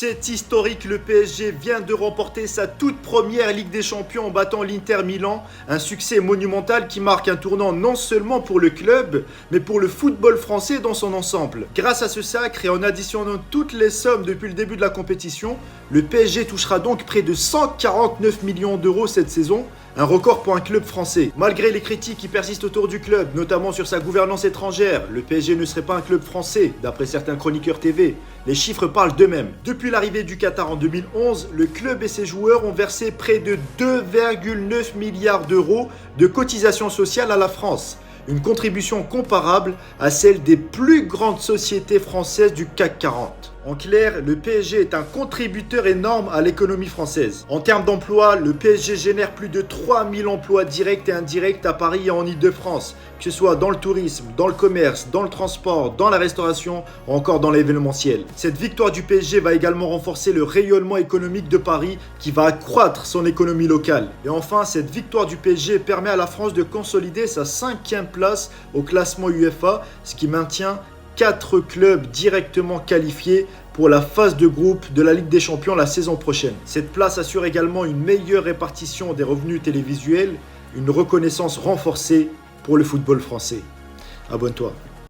C'est historique, le PSG vient de remporter sa toute première Ligue des Champions en battant l'Inter Milan, un succès monumental qui marque un tournant non seulement pour le club, mais pour le football français dans son ensemble. Grâce à ce sacre et en additionnant toutes les sommes depuis le début de la compétition, le PSG touchera donc près de 149 millions d'euros cette saison, un record pour un club français. Malgré les critiques qui persistent autour du club, notamment sur sa gouvernance étrangère, le PSG ne serait pas un club français, d'après certains chroniqueurs TV. Les chiffres parlent d'eux-mêmes. Depuis l'arrivée du Qatar en 2011, le club et ses joueurs ont versé près de 2,9 milliards d'euros de cotisations sociales à la France. Une contribution comparable à celle des plus grandes sociétés françaises du CAC 40. En clair, le PSG est un contributeur énorme à l'économie française. En termes d'emploi, le PSG génère plus de 3000 emplois directs et indirects à Paris et en Ile-de-France, que ce soit dans le tourisme, dans le commerce, dans le transport, dans la restauration ou encore dans l'événementiel. Cette victoire du PSG va également renforcer le rayonnement économique de Paris qui va accroître son économie locale. Et enfin, cette victoire du PSG permet à la France de consolider sa 5e place au classement UEFA, ce qui maintient 4 clubs directement qualifiés pour la phase de groupe de la Ligue des Champions la saison prochaine. Cette place assure également une meilleure répartition des revenus télévisuels, une reconnaissance renforcée pour le football français. Abonne-toi.